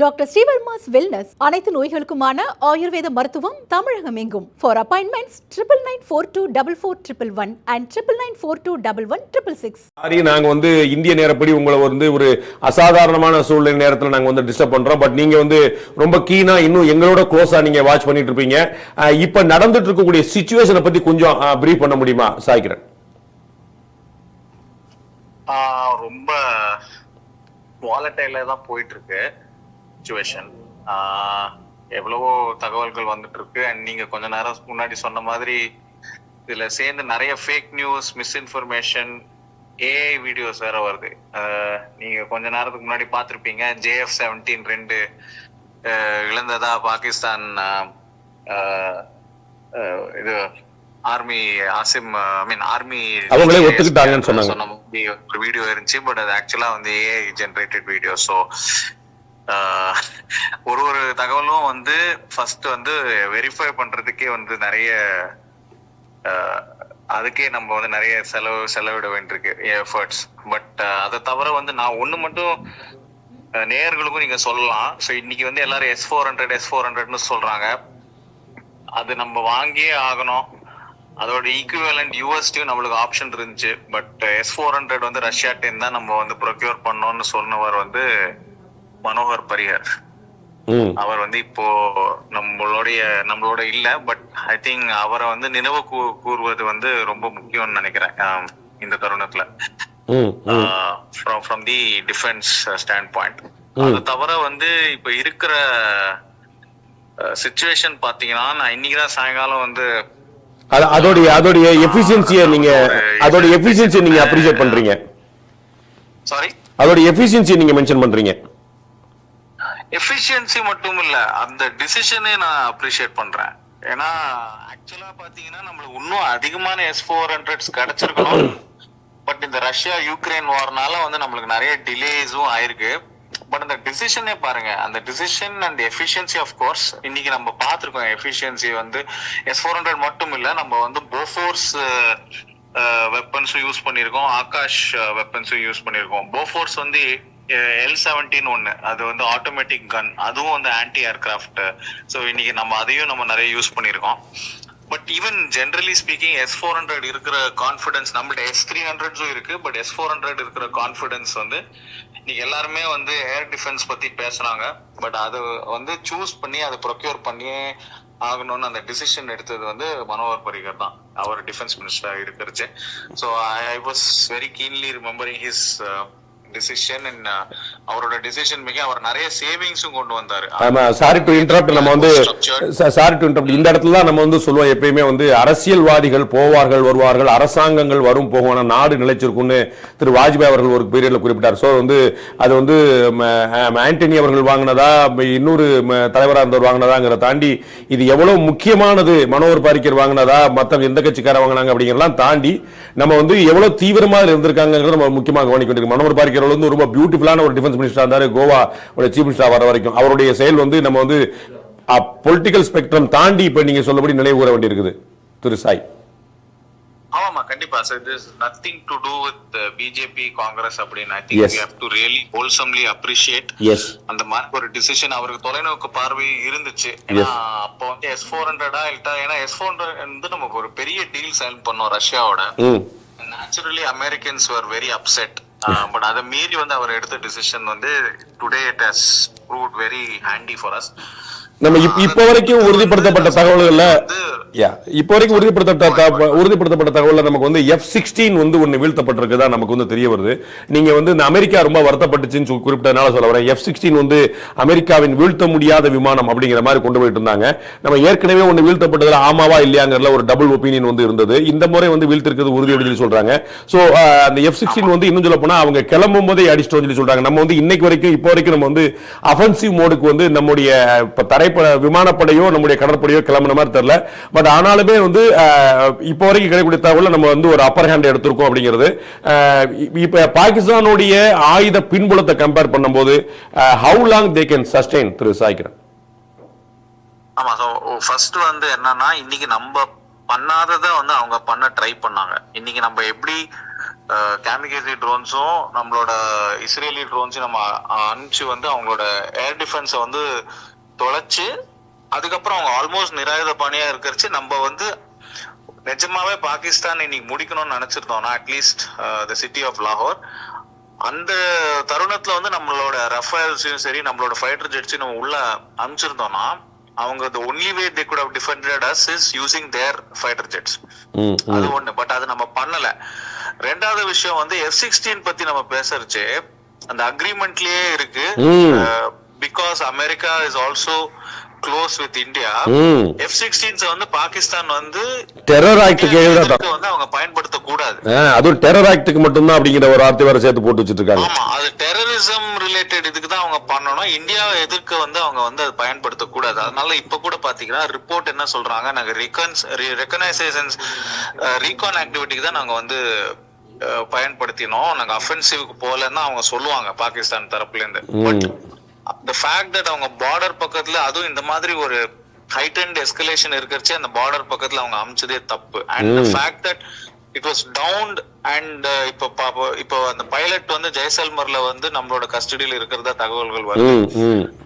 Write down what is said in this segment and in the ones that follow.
Doctor Srivarma's wellness அனைத்து நோய்களுக்குமான ஆயுர்வேத மருத்துவம் தமிழகம் எங்கும். For appointments 99424411 and 99421166. சரி, நாங்க இந்திய நேரப்படி உங்களை ஒரு அசாதாரணமான சூழ்நிலை நேரத்தில் நாங்க டிஸ்டர்ப் பண்றோம். பட் நீங்க ரொம்ப கீனா இன்னும் எங்களோட க்ளோஸா நீங்க வாட்ச் பண்ணிட்டு இருப்பீங்க. இப்ப நடந்துட்டு இருக்கக்கூடிய சிச்சுவேஷனை பத்தி கொஞ்சம் பிரீஃப் பண்ண முடியுமா சாய்க்கிறேன்? ரொம்ப வாலட்டைல தான் போயிட்டு இருக்கு சிச்சுவேஷன். எவ்வளவோ தகவல்கள் வந்துட்டு இருக்கு. அண்ட் நீங்க கொஞ்ச நேரம் முன்னாடி சொன்ன மாதிரி இதுல சேர்ந்து நிறைய fake news, misinformation, AI videos வேற வருது. நீங்க கொஞ்ச நேரத்துக்கு முன்னாடி பார்த்திருப்பீங்க, JF-17 2 இழந்ததா பாகிஸ்தான் இது ஆர்மி ஆர்மி அவங்களே ஒத்துக்கிட்டாங்கன்னு சொன்னாங்க. ஒரு வீடியோ இருந்துச்சு. பட் அது ஆக்சுவலா ஏஐ ஜெனரேட்டட் வீடியோ. ஸோ ஒரு தகவலும் ஃபர்ஸ்ட் வெரிஃபை பண்றதுக்கே நிறைய அதுக்கே நம்ம நிறைய செலவிட வேண்டியிருக்கு எஃபர்ட்ஸ். பட் அதை தவிர நான் ஒண்ணு மட்டும் நேயர்களுக்கும் நீங்க சொல்லலாம். ஸோ இன்னைக்கு எல்லாரும் S-400 சொல்றாங்க. அது நம்ம வாங்கியே ஆகணும். அதோட ஈக்குவலண்ட் யூஎஸ்டியும் நம்மளுக்கு ஆப்ஷன் இருந்துச்சு. பட் S-400 ரஷ்யாட்டேன்னு தான் நம்ம ப்ரொக்யூர் பண்ணோம்னு சொன்னவர் மனோகர் பரிகர். அவர் இப்போ நம்மளோட இல்ல. பட் ஐ திங்க் அவரை நினைவு கூறுவது ரொம்ப முக்கியம்னு நினைக்கிறேன் இந்த தருணத்துல, from the defence stand point. அது தவிர இப்ப இருக்கிற சிச்சுவேஷன் பாத்தீங்கன்னா, நான் இன்னைக்குதான் சாயங்காலம் அதோடைய எஃபிஷியன்சியை நீங்க அப்ரிஷியேட் பண்றீங்க. சாரி, அதோட எஃபிஷியன்சி நீங்க மென்ஷன் பண்றீங்க. எஃபிஷியன்சி மட்டும் இல்ல, அந்த டிசிஷனே நான் அப்ரிஷியேட் பண்றேன். ஏன்னா ஆக்சுவலா பாத்தீங்கன்னா நம்மளுக்கு இன்னும் அதிகமான S-400 கிடைச்சிருக்கணும். பட் இந்த ரஷ்யா யுக்ரைன் வார்னால நம்மளுக்கு நிறைய டிலேஸும் ஆயிருக்கு. பட் அந்த டிசிஷனே பாருங்க, அந்த decision and efficiency of course இன்னைக்கு நம்ம பார்த்திருக்கோம். எஃபிஷியன்சி S-400 மட்டும் இல்ல, நம்ம போஃபோர்ஸ் வெப்பன்ஸும் யூஸ் பண்ணிருக்கோம், ஆகாஷ் வெப்பன்ஸும் யூஸ் பண்ணிருக்கோம். போஃபோர்ஸ் L-17 அது ஆட்டோமேட்டிக் கன், அதுவும் ஆன்டி ஏர்கிராஃப்ட். ஸோ இன்னைக்கு அதையும் நம்ம நிறைய யூஸ் பண்ணிருக்கோம். But even generally speaking S-400 இருக்கிற கான்ஃபிடன்ஸ், நம்மள்ட்ட S-300 இருக்கு. பட் S-400 இருக்கிற கான்ஃபிடன்ஸ் இன்னைக்கு எல்லாருமே ஏர் டிஃபென்ஸ் பத்தி பேசுறாங்க. பட் அது சூஸ் பண்ணி அதை ப்ரொக்யூர் பண்ணி ஆகணும்னு அந்த டிசிஷன் எடுத்தது மனோகர் பரிகர் தான், அவர் டிஃபென்ஸ் மினிஸ்டரா இருக்கிறது. So I was very keenly remembering his decision. And அவரோட டிசிஷன் மிக அவர் நிறைய சேவிங்ஸும் கொண்டு வந்தாரு. Sorry to interrupt. இந்த இடத்துல தான் நம்ம சொல்லுவோம், எப்பயுமே அரசியல்வாதிகள் போவார்கள் வருவார்கள், அரசாங்கங்கள் வரும் போகும், நாடு நிலைச்சிருக்கும்னு திரு வாஜ்பாய் அவர்கள் ஒரு பீரியட்ல குறிப்பிட்டார். ஸோ அது ஆண்டனி அவர்கள் வாங்கினதா, இன்னொரு தலைவராக இருந்தவர் வாங்கினதாங்கிறத தாண்டி இது எவ்வளவு முக்கியமானது, மனோகர் பாரிக்கர் வாங்கினதா, மற்ற எந்த கட்சிக்கார வாங்கினாங்க அப்படிங்கிறதெல்லாம் தாண்டி நம்ம எவ்வளவு தீவிரமாக இருந்திருக்காங்கிறத நம்ம முக்கியமாக கவனிக்க வேண்டியிருக்கு. மனோகர் பாரிக்கர் ரொம்ப பியூட்டிஃபுல்லான ஒரு டிஃபென்ஸ் மினிஸ்டரா இருந்தாரு, கோவா சீஃப் மினிஸ்டரா வர வரைக்கும். அவருடைய செயல் நம்ம பொலிட்டிக்கல் ஸ்பெக்ட்ரம் தாண்டி இப்ப நீங்க சொல்லபடி நினைவு கூற வேண்டியிருக்குது திரு சாய். ஆமா, கண்டிப்பா. So this is nothing to do with BJP Congress அப்படின்னு. I think we have to really wholesomely appreciate அந்த மாதிரி ஒரு டிசிஷன். அவருக்கு தொலைநோக்கு பார்வை இருந்துச்சு. ஏன்னா அப்போ S-400 ஏன்னா S-400 நமக்கு ஒரு பெரிய டீல் சைன் பண்ணோம் ரஷ்யாவோட. Naturally Americans were very upset. But அதை மீறி அவர் எடுத்த decision today it has proved very handy for us. நம்ம இப்ப வரைக்கும் உறுதிப்படுத்தப்பட்ட தகவல்கள்ல உறுதிப்படுத்தப்பட்ட தகவல்ல நமக்கு F-16 ஒன்னு வீழ்த்தப்பட்டிருக்குதா நமக்கு தெரிய வருது. நீங்க இந்த அமெரிக்கா ரொம்ப வருத்தப்பட்டுச்சுன்னு குறிப்பிட்டதுனால சொல்ல வரேன். F-16 அமெரிக்காவின் வீழ்த்த முடியாத விமானம் அப்படிங்கிற மாதிரி கொண்டு போயிட்டு இருந்தாங்க. நம்ம ஏற்கனவே ஒன்னு வீழ்த்தப்பட்டதுல ஆமாவா இல்லையாங்கிறதுல ஒரு டபுள் ஒப்பீனியன் இருந்தது. இந்த முறை வீழ்த்திருக்கிறது உறுதி அப்படின்னு சொல்றாங்க. சோ அந்த F-16 இன்னும் சொல்ல போனா அவங்க கிளம்பும் போதே அடிச்சிட்டோம் சொல்லி சொல்றாங்க. நம்ம இன்னைக்கு வரைக்கும் இப்போ வரைக்கும் நம்ம அஃபென்சிவ் மோடுக்கு நம்முடைய விமானப்படையோ நம்முடைய கடற்படையோ கிளம்புன மாதிரி தெரியல. பட் ஆனாலுமே இப்போ வரைக்கும் கிடைக்கக்கூடிய தகவல் நம்ம ஒரு அப்பர் ஹேண்ட் எடுத்திருக்கோம் அப்படிங்கிறது. இப்ப பாகிஸ்தானுடைய ஆயுத பின்புலத்தை கம்பேர் பண்ணும்போது how long they can sustain திரு சாய்க்கிறேன்? ஆமா, சோ ஃபர்ஸ்ட் என்னன்னா இன்னைக்கு நம்ம பண்ணாததை அவங்க பண்ண ட்ரை பண்ணாங்க. இன்னைக்கு நம்ம எப்படி கேமிகேசி ட்ரோன்ஸும் நம்மளோட இஸ்ரேலி ட்ரோன்ஸையும் நம்ம அனுப்பிச்சு வந்து அவங்களோட ஏர் டிஃபென்ஸை வந்து தொலைச்சு அதுக்கப்புறம் அவங்க ஆல்மோஸ்ட் நிராயுத பாணியா இருக்கிறச்சு நம்ம வந்து நிஜமாவே பாகிஸ்தான் இன்னைக்கு முடிக்கணும்னு நினைச்சிருந்தோம்னா அட்லீஸ்ட் த சிட்டி ஆஃப் லாகோர் அந்த தருணத்துல வந்து நம்மளோட ரஃபேல்ஸையும் சரி நம்மளோட ஃபைட்டர் ஜெட்ஸையும் நம்ம உள்ள அனுப்பிச்சிருந்தோம்னா அவங்க the only way they could have defended us is using their fighter jets. அது ஒண்ணு. பட் அது நம்ம பண்ணல. ரெண்டாவது விஷயம் வந்து F-16 பத்தி நம்ம பேசறச்சே அந்த அக்ரிமெண்ட்லயே இருக்கு. Because America is also close with India. F-16s வந்து பாகிஸ்தான் வந்து டெரர் ஆக்டுக்கு எதிராக வந்து அவங்க பயன்படுத்த கூடாது. அதுவும் டெரர் ஆக்டுக்கு மட்டும் தான் அப்படிங்கிற ஒரு வார்த்தை வர சேர்த்து போட்டு வச்சிட்டு இருக்காங்க. ஆமா, அது டெரரிசம் ரிலேட்டட் இதுக்கு தான் அவங்க பண்ணணும். இந்தியாவை எதிர்க்க வந்து அவங்க வந்து அது பயன்படுத்த கூடாது. அதனால இப்ப கூட பாத்தீங்கன்னா ரிப்போர்ட் என்ன சொல்றாங்க, நாங்க ரெகனைசேஷன்ஸ் ரீகான் ஆக்டிவிட்டிக்கு தான் நாங்க வந்து பயன்படுத்தினோம், நாங்க அஃபென்சிவ்க்கு போலன்னு அவங்க சொல்லுவாங்க பாகிஸ்தான் தரப்புல இருந்து. பட் the fact that அவங்க பார்டர் பக்கத்துல அதுவும் இந்த மாதிரி ஒரு heightened escalation இருக்கிறச்சே அந்த பார்டர் பக்கத்துல அவங்க அமிச்சதே தப்பு. and the fact that it was downed and இப்போ அந்த பைலட் வந்து ஜெய்சல்மர்ல வந்து நம்மளோட கஸ்டடியில இருக்கிறதா தகவல்கள் வருது.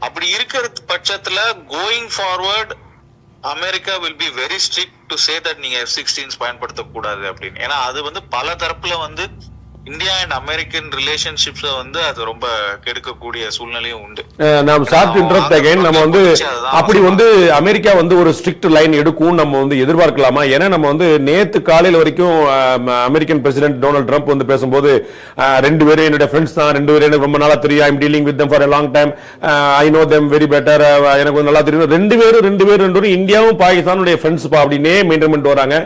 அப்படி இருக்கிற பட்சத்துல going forward America will be very strict to say that நீங்க F-16s பயன்படுத்த கூடாது அப்படின்னு. ஏன்னா அது வந்து பல தரப்புல வந்து இந்தியா அண்ட் அமெரிக்கன் ரிலேஷன்ஷிப்ஸ் வந்து அது ரொம்ப கெடுக்கக்கூடிய சூழ்நிலையும் உண்டு. நாம் ஷார்ட் இன்டரப்ட் அகைன் நம்ம வந்து அப்படி வந்து அமெரிக்கா வந்து ஒரு ஸ்ட்ரிக்ட் லைன் எடுக்கும் நம்ம வந்து எதிர்பார்க்கலாமா? ஏன்னா நம்ம வந்து நேத்து காலையில வரைக்கும் அமெரிக்கன் பிரசிடென்ட் டொனால்ட் ட்ரம்ப் வந்து பேசும்போது ரெண்டு பேரும் என்னோட ஃப்ரெண்ட்ஸ் தான், ரெண்டு பேரும் எனக்கு ரொம்ப நாளா தெரியும், I am dealing with them for a long time, I know them very better, எனக்கு நல்லா தெரியும், ரெண்டு பேரும் இந்தியாவும் பாகிஸ்தானுடைய ஃப்ரெண்ட்ஸ் பா அப்படின்னே மெயின்டைன் பண்ணிட்டு வராங்க.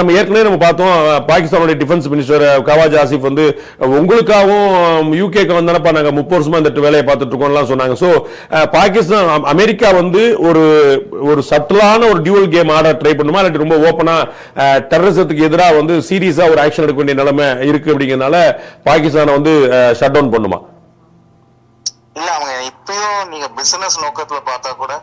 நம்ம ஏற்கனவே நம்ம பார்த்தோம் பாகிஸ்தானுடைய டிஃபென்ஸ் மினிஸ்டர் கவாஜ் ஆசிஃப் வந்து உங்களுக்காகவும் யூகேக்கு வந்தனப்பா நாங்க 30 வருஷமா இந்த வேலையை பார்த்துட்டு இருக்கோம்லாம் சொன்னாங்க. சோ பாகிஸ்தான் அமெரிக்கா வந்து ஒரு சட்டலான ஒரு டியூவல் கேம் ஆட ட்ரை பண்ணுமா, இல்லாட்டி ரொம்ப ஓப்பனா டெரரிசத்துக்கு எதிராக வந்து சீரியஸா ஒரு ஆக்ஷன் எடுக்க வேண்டிய நிலைமை இருக்கு அப்படிங்கறதுனால பாகிஸ்தானை வந்து ஷட் டவுன் பண்ணுமா? இல்ல, அவங்க இப்பயும் நீங்க பிசினஸ் நோக்கத்துல பார்த்தா கூட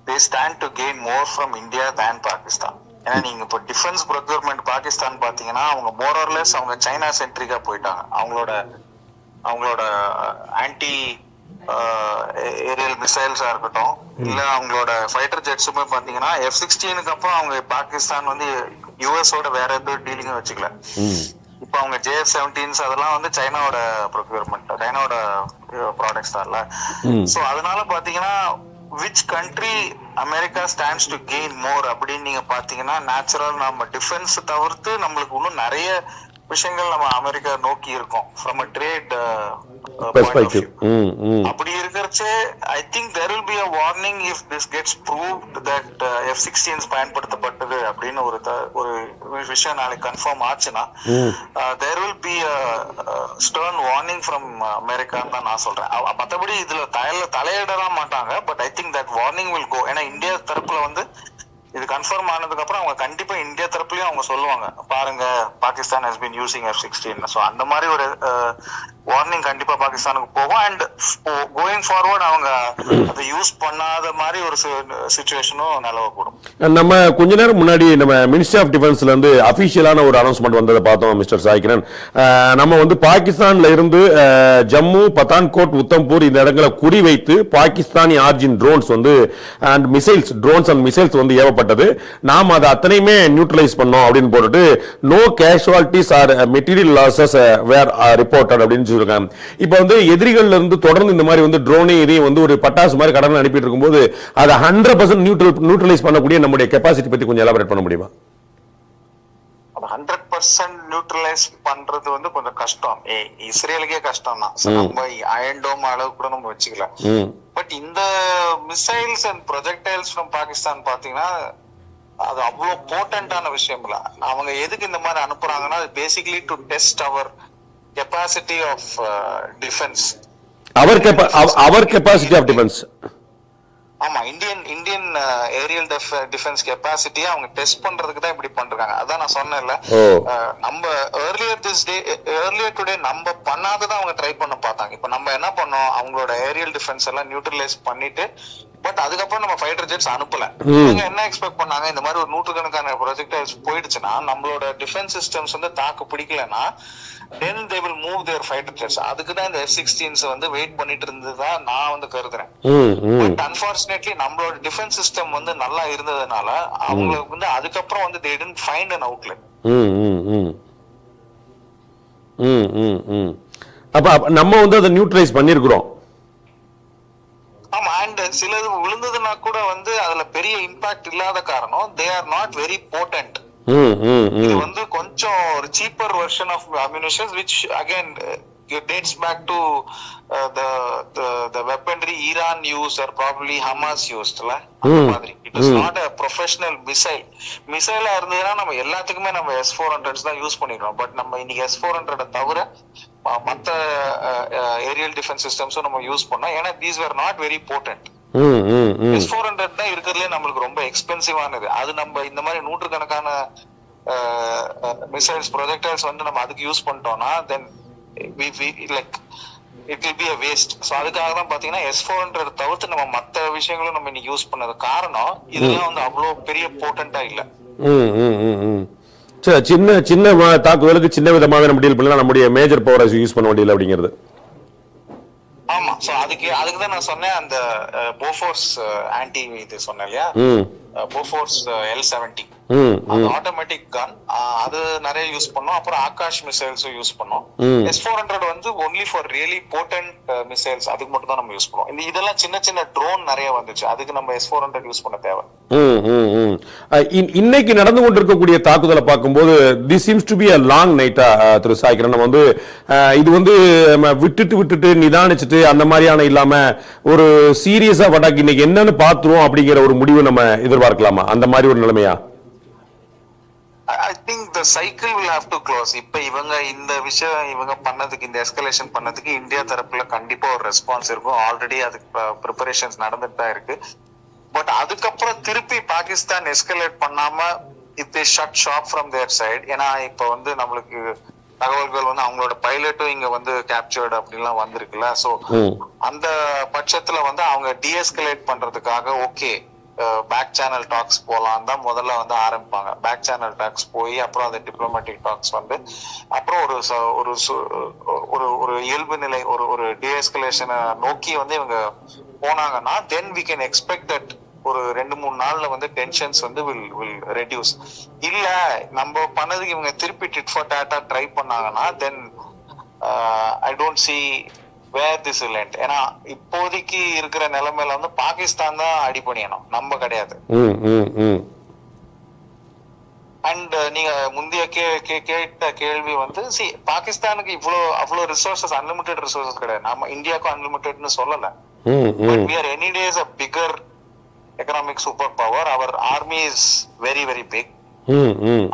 they stand to gain more from India than Pakistan. ஏன்னா நீங்க இப்போ டிஃபென்ஸ் ப்ரொக்யூர்மெண்ட் பாகிஸ்தான் பாத்தீங்கன்னா அவங்க மோர் ஆர் லெஸ் அவங்க சைனா சென்ட்ரிக்கா போயிட்டாங்க. அவங்களோட ஆன்டி ஏரியல் மிசைல்ஸா இருக்கட்டும், இல்ல அவங்களோட ஃபைட்டர் ஜெட்ஸுமே பாத்தீங்கன்னா F-16க்கு அப்புறம் அவங்க பாகிஸ்தான் வந்து யுஎஸோட வேற எதுவும் டீலிங்கும் வச்சுக்கல. இப்ப அவங்க JF-17s அதெல்லாம் வந்து சைனாவோட ப்ரொக்யூர்மெண்ட், சைனாவோட ப்ராடக்ட்ஸ் தான் இல்ல. சோ அதனால பாத்தீங்கன்னா which country America stands to gain more அப்படின்னு நீங்க பாத்தீங்கன்னா நேச்சுரல் நம்ம டிஃபென்ஸ் தவிர்த்து நம்மளுக்கு இன்னும் நிறைய விஷயங்கள் நம்ம அமெரிக்கா நோக்கி இருக்கோம் from a trade perspective. அப்படி இருக்கிறச்சே I think there will be a warning if this gets proved that F-16s பயன்படுத்தப்பட்டது அப்படின்னு ஒரு விஷயம் நாளைக்கு கன்ஃபார்ம் ஆச்சுன்னா there will be a stern warning from America தான் நான் சொல்றேன். மற்றபடி இதுல தலையிடலாம் மாட்டாங்க. But I think that warning will go. ஏன்னா இந்தியா தரப்புல வந்து இது கன்ஃபார்ம் ஆனதுக்கு அப்புறம் அவங்க கண்டிப்பா இந்தியா தரப்புலயும் அவங்க சொல்லுவாங்க, பாருங்க Pakistan has been using F-16. So அந்த மாதிரி ஒரு வார்னிங் கண்டிப்பா பாகிஸ்தானுக்கு போகும். அண்ட் கோயிங் ஃபார்வர்ட் அவங்க அதை யூஸ் பண்ணாத மாதிரி ஒரு சிச்சுவேஷனும் நிலவக்கூடும். நம்ம கொஞ்ச நேரம் முன்னாடி நம்ம மினிஸ்ட்ரி ஆஃப் டிஃபென்ஸ்ல இருந்து அபிஷியலான ஒரு அனௌன்ஸ்மெண்ட் வந்ததை பார்த்தோம் மிஸ்டர் சாய்கிரண். நம்ம வந்து பாகிஸ்தான்ல இருந்து ஜம்மு, பத்தான்கோட், உத்தம்பூர் இந்த இடங்களை குறிவைத்து பாகிஸ்தானி ஆர்ஜின் ட்ரோன்ஸ் வந்து அண்ட் மிசைல்ஸ் வந்து ஏவப்பட்டது. நாம் அதை அத்தனையுமே நியூட்ரலைஸ் பண்ணோம் அப்படின்னு போட்டுட்டு no casualties or material losses were reported அப்படின்னு சொல்லிருக்காங்க. இப்போ வந்து எதிரிகள்ல இருந்து தொடர்ந்து இந்த மாதிரி வந்து ட்ரோனே இதையும் வந்து ஒரு பட்டாசு மாதிரி கடனை அனுப்பிட்டு இருக்கும்போது அதை 100% நியூட்ரலைஸ் பண்ணக்கூடிய நம்முடைய கெபாசிட்டி பத்தி கொஞ்சம் எலாபரேட் பண்ண முடியுமா? 100% நியூட்ரலைஸ் பண்றது வந்து கொஞ்சம் கஷ்டம். இஸ்ரேலுக்கே கஷ்டம் தான். நம்ம அயன் டோம் அளவு கூட நம்ம வச்சுக்கலாம். பட் இந்த missiles and projectiles from Pakistan பாத்தீங்கன்னா அது அவ்வளவு போர்ட்டன்டான விஷயம் இல்ல. அவங்க எதுக்கு இந்த மாதிரி அனுப்புறாங்கன்னா basically to test our capacity of defence. Our capacity of defence. ஆமா, இந்தியன் ஏரியல் டிஃபென்ஸ் கெபாசிட்டியை அவங்க டெஸ்ட் பண்றதுக்கு தான் இப்படி பண்றாங்க. அதான் நான் சொன்னேன்ல, நம்ம ஏர்லியர் டுடே நம்ம பண்ணாததான் அவங்க ட்ரை பண்ண பார்த்தாங்க. இப்ப நம்ம என்ன பண்ணோம், அவங்களோட ஏரியல் டிஃபென்ஸ் எல்லாம் நியூட்ரலைஸ் பண்ணிட்டு பட் அதுக்கப்புறம் நம்ம ஃபைட்டர் ஜெட்ஸ் அனுப்பல. இவங்க என்ன எக்ஸ்பெக்ட் பண்ணாங்க, இந்த மாதிரி ஒரு நூற்றுக்கணக்கான ப்ரொஜெக்டைல்ஸ் போயிடுச்சுன்னா நம்மளோட டிஃபென்ஸ் சிஸ்டம்ஸ் வந்து தாக்கு பிடிக்கலன்னா then they will move their fighter jets. அதுக்கு தான் இந்த F-16s வந்து வெயிட் பண்ணிட்டு இருந்ததா நான் வந்து கருதுறேன். பட் அன்பார்ச்சுனேட்லி நம்மளோட டிஃபென்ஸ் சிஸ்டம் வந்து நல்லா இருந்ததுனால அவங்களுக்கு வந்து அதுக்கப்புறம் வந்து they didn't find an outlet. அப்ப நம்ம வந்து அதை நியூட்ரலைஸ் பண்ணிருக்கிறோம். ஆமா, அண்ட் சிலது விழுந்ததுன்னா கூட வந்து அதுல பெரிய இம்பாக்ட் இல்லாத காரணம் they are not very potent. இது வந்து கொஞ்சம் ஒரு cheaper version of ammunition which again it dates back to the weaponry Iran used or probably Hamas used la அந்த மாதிரி. It is not a professional missile இருந்ததுன்னா நம்ம எல்லாத்துக்குமே நம்ம S-400s தான் யூஸ் பண்ணிக்கிறோம். பட் நம்ம இன்னைக்கு S-400 தவிர மத்த ஏரியல் டிஃபென்ஸ் சிஸ்டம்ஸும் நம்ம யூஸ் பண்ணோம். ஏன்னா these were not very potent. S-400 தான் இருக்கிறதுலே நம்மளுக்கு ரொம்ப எக்ஸ்பென்சிவானது. அது நம்ம இந்த மாதிரி நூற்றுக்கணக்கான மிசைல்ஸ் ப்ரொஜெக்டைல்ஸ் வந்து நம்ம அதுக்கு யூஸ் பண்ணிட்டோம்னா then like it will be a waste. So அதுக்காக தான் பாத்தீங்கன்னா S-400 தவிர்த்து நம்ம மற்ற விஷயங்களும் நம்ம இன்னைக்கு யூஸ் பண்ணது காரணம் இதெல்லாம் வந்து அவ்வளவு பெரிய போர்ட்டண்டா இல்ல. சின்ன சின்ன தாக்குதலுக்கு சின்ன விதமாக நம்ம டீல் பண்ணலாம், நம்முடைய மேஜர் பவரை யூஸ் பண்ண வேண்டியது அப்படிங்கிறது. ஆமா, சோ அதுக்கு தான் நான் சொன்னேன் அந்த போஃபோர்ஸ் ஆன்டி இது சொன்னேன் இல்லையா, போஃபோர்ஸ் L-70 அது ஆட்டோமேட்டிக் கன், அது நிறைய யூஸ் பண்ணோம். அப்புறம் ஆகாஷ் மிசைல்ஸும் யூஸ் பண்ணோம். S-400 வந்து only for really potent missiles, அதுக்கு மட்டும் தான் நம்ம யூஸ் பண்ணுவோம். இதெல்லாம் சின்ன சின்ன ட்ரோன் நிறைய வந்துச்சு, அதுக்கு நம்ம S-400 யூஸ் பண்ண தேவை. இன்னைக்கு நடந்து கொண்டிருக்கக்கூடிய தாக்குதலை பார்க்கும்போது this seems to be a long night. திரு சாய்கிரன், நம்ம வந்து இது வந்து விட்டுட்டு நிதானிச்சுட்டு அந்த மாதிரியான இல்லாம ஒரு சீரியஸா வட்டாக்கு இன்னைக்கு என்னன்னு பாத்துருவோம் அப்படிங்கிற ஒரு முடிவு நம்ம எதிர்பார்க்கலாமா? அந்த மாதிரி ஒரு நிலைமையா? I think the cycle will have to close. இப்ப இந்த விஷயம் இவங்க பண்ணதுக்கு, இந்த எஸ்கலேஷன் பண்ணதுக்கு இந்தியா தரப்புல கண்டிப்பா ஒரு ரெஸ்பான்ஸ் இருக்கும். ஆல்ரெடி அதுக்கு ப்ரிப்பரேஷன்ஸ் நடந்துட்டு தான் இருக்கு. பட் அதுக்கப்புறம் திருப்பி பாகிஸ்தான் எஸ்கலேட் பண்ணாம if they shut shop from their side, ஏன்னா இப்ப வந்து நம்மளுக்கு தகவல்கள் வந்து அவங்களோட பைலட்டும் இங்க வந்து கேப்சர்டு அப்படின்லாம் வந்திருக்குல்ல. சோ அந்த பட்சத்துல வந்து அவங்க டீஎஸ்கலேட் பண்றதுக்காக ஓகே பேக் சேனல் டாக்ஸ் போலாம் தான் முதல்ல வந்து ஆரம்பிப்பாங்க. பேக் சேனல் டாக்ஸ் போய் அப்புறம் அந்த டிப்ளமேட்டிக் டாக்ஸ் வந்து அப்புறம் ஒரு இயல்பு நிலை ஒரு டீஎஸ்கலேஷனை நோக்கி வந்து இவங்க போனாங்கன்னா தென் we can expect that ஒரு 2-3 நாள்ல வந்து டென்ஷன்ஸ் வந்து will reduce. இல்ல நம்ம பண்ணதுக்கு இவங்க திருப்பி டிட் ஃபார் டாட்டா ட்ரை பண்ணாங்கன்னா தென் I don't see where this will end. ஏன்னா இப்போதைக்கு இருக்கிற நிலைமையில வந்து பாகிஸ்தான் தான் அடி பண்ணியணும், நம்ம கிடையாது. அண்ட் நீங்க முந்தைய கேட்ட கேள்வி வந்து பாகிஸ்தானுக்கு அவ்வளவு ரிசோர்சஸ், அன்லிமிட்டெட் ரிசோர்சஸ் கிடையாது. நம்ம இந்தியாவுக்கும் அன்லிமிட்டெட்னு சொல்லல. But we are any days a bigger economic superpower. Our army is very very big.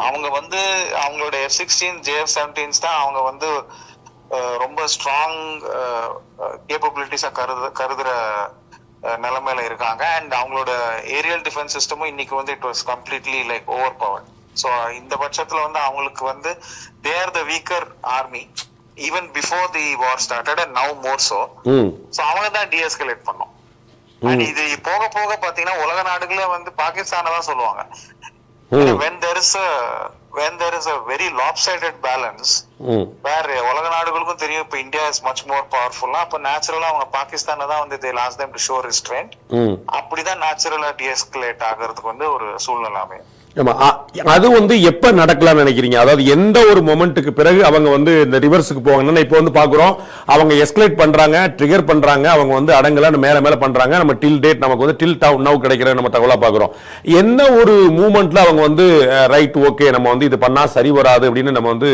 அவங்க வந்து அவங்களோட F-16 JF-17s தான் அவங்க வந்து ரொம்ப ஸ்ட்ராங் கேப்பபிலிட்டிஸா கருதுற நிலைமையில இருக்காங்க. அண்ட் அவங்களோட ஏரியல் டிஃபென்ஸ் சிஸ்டமும் இன்னைக்கு வந்து it was completely like over powered. So இந்த பட்சத்துல வந்து அவங்களுக்கு வந்து they are the weaker army even before the war started and now more so. So அவங்க தான் டீஎஸ்கலேட் பண்ணோம். அண்ட் இது போக போக பாத்தீங்கன்னா உலக நாடுகளே வந்து பாகிஸ்தானை தான் சொல்லுவாங்க. when there is a very lopsided balance where உலக நாடுகளுக்கும் தெரியும் இப்ப இந்தியா இஸ் மச் மோர் பவர்ஃபுல்லா, அப்ப நேச்சுரலா அவங்க பாகிஸ்தானை தான் வந்து they ask them to show restraint. அப்படிதான் நேச்சுரலா டீஎஸ்கலேட் ஆகிறதுக்கு வந்து ஒரு சூழ்நிலை அமையும். அது வந்து எப்ப நடக்கலாம்னு நினைக்கிறீங்க? அதாவது எந்த ஒரு மொமெண்ட்டுக்கு பிறகு அவங்க வந்து இந்த ரிவர்ஸுக்கு போவாங்கன்னா, இப்போ வந்து பாக்குறோம் அவங்க எஸ்கலேட் பண்றாங்க, ட்ரிகர் பண்றாங்க, அவங்க வந்து அடங்கல மேல பண்றாங்க. நம்ம டில் டேட் நமக்கு வந்து டில் நவ் கிடைக்கிற நம்ம தகவலா பாக்குறோம். என்ன ஒரு மூமெண்ட்ல அவங்க வந்து ரைட் ஓகே நம்ம வந்து இது பண்ணா சரி வராது அப்படின்னு நம்ம வந்து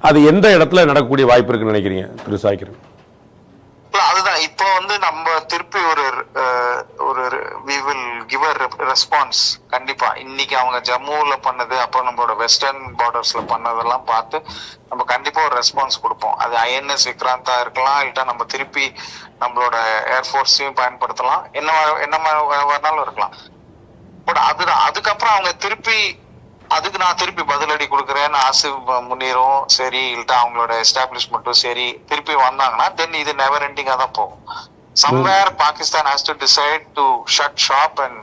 அது எந்த இடத்துல நடக்கக்கூடிய வாய்ப்பு இருக்குன்னு நினைக்கிறீங்க திரு சாய்கிரன்? அதுதான் இப்போ வந்து நம்ம திருப்பி ஒரு we will give a response. கண்டிப்பா இன்னைக்கு அவங்க ஜம்முல பண்ணது, அப்புறம் நம்மளோட வெஸ்டர்ன் பார்டர்ஸ்ல பண்ணதெல்லாம் பார்த்து நம்ம கண்டிப்பா ஒரு ரெஸ்பான்ஸ் கொடுப்போம். அது INS விக்ராந்தா இருக்கலாம், இல்லட்டா நம்ம திருப்பி நம்மளோட ஏர்ஃபோர்ஸையும் பயன்படுத்தலாம், என்ன வேணாலும் இருக்கலாம். பட் அதுக்கப்புறம் அவங்க நான் திருப்பி பதிலடி கொடுக்குறேன்னு ஆசிப் முன்னீரும் சரி, இல்லட்டா அவங்களோட எஸ்டாப்ளிஷ்மெண்ட்டும் சரி திருப்பி வந்தாங்கன்னா தென் இது நெவர் எண்டிங்கா தான் போகும். somewhere Pakistan has to decide to shut shop and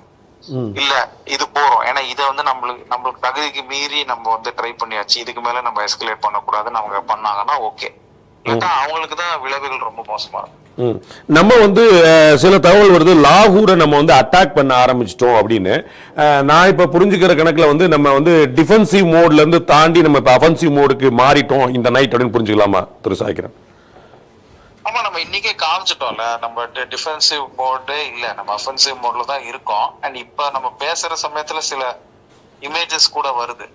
இல்ல இது போறோம். ஏன்னா இதை வந்து நம்மளுக்கு தகுதிக்கு மீறி நம்ம வந்து ட்ரை பண்ணியாச்சு, இதுக்கு மேல நம்ம எஸ்கலேட் பண்ணக்கூடாதுன்னு அவங்க பண்ணாங்கன்னா ஓகே, இல்லட்டா அவங்களுக்கு தான் விளைவுகள் ரொம்ப மோசமா இருக்கும். நம்ம வந்து சில தகவல் வருது லாகூரை நம்ம வந்து அட்டாக் பண்ண ஆரம்பிச்சிட்டோம் அப்படின்னு. நான் இப்ப புரிஞ்சுக்கிற கணக்குல வந்து நம்ம வந்து டிஃபென்சிவ் மோட்ல இருந்து தாண்டி நம்ம இப்ப அஃபென்சிவ் மோடுக்கு மாறிட்டோம் இந்த நைட் அப்படின்னு புரிஞ்சுக்கலாமா திரு சாய்க்கிறேன்? ஆமா, நம்ம இன்னைக்கே காமிச்சிட்டோம்ல, நம்ம டிஃபென்சிவ் மோடு இல்ல, நம்ம அஃபென்சிவ் மோட்ல தான் இருக்கோம். அண்ட் இப்ப நம்ம பேசுற சமயத்துல சில இமேஜஸ் கூட வருது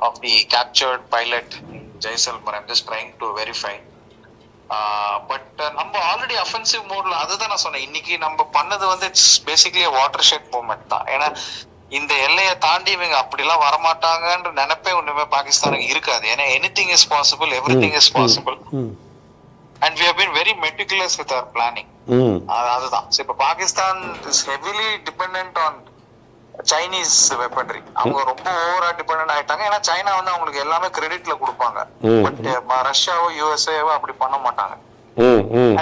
of the captured pilot in Jaisalmer. I'm just trying to verify. But நம்ம ஆல்ரெடி அஃபென்சிவ் மோட்ல, அதுதான் நான் சொன்னேன், இன்னைக்கு நம்ம பண்ணது வந்து it's basically watershed movement தான். ஏன்னா இந்த எல்லையை தாண்டி இவங்க அப்படிலாம் வரமாட்டாங்கன்ற நினைப்பே ஒண்ணுமே பாகிஸ்தானுக்கு இருக்காது. ஏன்னா anything is possible, everything is possible. And we have been very meticulous with our planning. அதுதான். So இப்ப Pakistan is heavily dependent on Chinese weaponry. அவங்க ரொம்ப ஓவரா டிபெண்டன்ட் ஆயிட்டாங்க. ஏன்னா சைனா வந்து அவங்களுக்கு எல்லாமே கிரெடிட்ல கொடுப்பாங்க. பட் ரஷ்யாவோ யுஎஸ்ஏவோ அப்படி பண்ண மாட்டாங்க.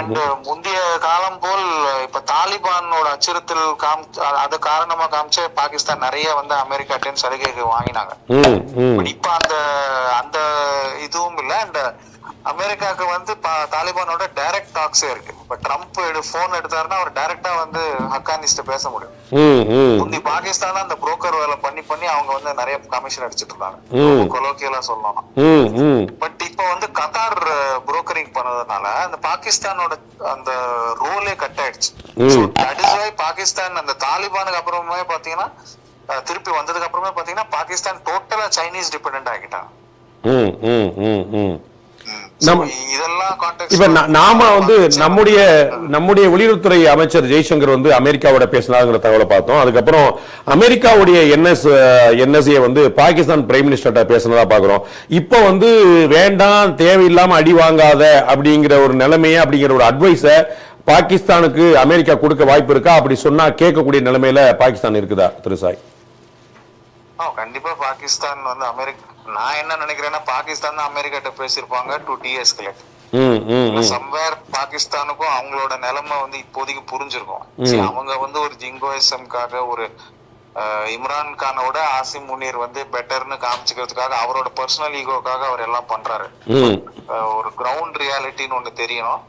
அண்ட் முந்தைய காலம் போல் இப்ப தாலிபானோட அச்சுறுத்தல் அது காரணமா காமிச்சு பாகிஸ்தான் நிறைய வந்து அமெரிக்காட்டையும் சலுகைகள் வாங்கினாங்க. இப்ப அந்த இதுவும் இல்ல. அண்ட் அமெரிக்காவுக்கு வந்து தாலிபானோட டைரக்ட் டாக்ஸே இருக்கு. இப்ப ட்ரம்ப் போன் எடுத்தாருன்னா அவர் டைரக்டா வந்து ஹக்கானிஸ்ட பேச முடியும். முந்தி பாகிஸ்தான் அந்த புரோக்கர் வேலை பண்ணி அவங்க வந்து நிறைய கமிஷன் அடிச்சிட்டு இருந்தாங்க, கொலோக்கியலா சொல்லலாம். பட் இப்ப வந்து கத்தார் புரோக்கரிங் பண்ணதுனால அந்த பாகிஸ்தானோட அந்த ரோலே கட் ஆயிடுச்சு. தட் இஸ் வை பாகிஸ்தான் அந்த தாலிபானுக்கு அப்புறமே பாத்தீங்கன்னா திருப்பி வந்ததுக்கு அப்புறமே பாத்தீங்கன்னா பாகிஸ்தான் டோட்டலா சைனீஸ் டிபெண்டன்ட் ஆகிட்டாங்க. இப்ப நாம வந்து நம்முடைய வெளியுறவுத்துறை அமைச்சர் ஜெய்சங்கர் வந்து அமெரிக்காவோட பேசினாங்கிற தகவலை பார்த்தோம். அதுக்கப்புறம் அமெரிக்காவுடைய என்எஸ்ஏ வந்து பாகிஸ்தான் பிரைம் மினிஸ்டர்கிட்ட பேசினதா பாக்குறோம். இப்ப வந்து வேண்டாம், தேவையில்லாம அடி வாங்காத அப்படிங்கிற ஒரு நிலைமையை, அப்படிங்கிற ஒரு அட்வைஸ பாகிஸ்தானுக்கு அமெரிக்கா கொடுக்க வாய்ப்பு இருக்கா? அப்படி சொன்னா கேட்கக்கூடிய நிலைமையில பாகிஸ்தான் இருக்குதா திரு சாய்? கண்டிப்பா பாகிஸ்தான் வந்து அமெரிக்கா, நான் என்ன நினைக்கிறேன்னா பாகிஸ்தான் தான் அமெரிக்காட்ட பேசிருப்பாங்க டு டீஎஸ்கலேட். சம்வேர் பாகிஸ்தானுக்கும் அவங்களோட நிலைமை வந்து இப்போதைக்கு புரிஞ்சிருக்கும். அவங்க வந்து ஒரு ஜிங்கோயிசம்காக, ஒரு இம்ரான் கானோட ஆசிம் முனீர் வந்து பெட்டர்னு காமிச்சுக்கிறதுக்காக, அவரோட பர்சனல் ஈகோக்காக அவர் எல்லாம் பண்றாரு. ஒரு கிரவுண்ட் ரியாலிட்டின்னு ஒண்ணு தெரியணும்.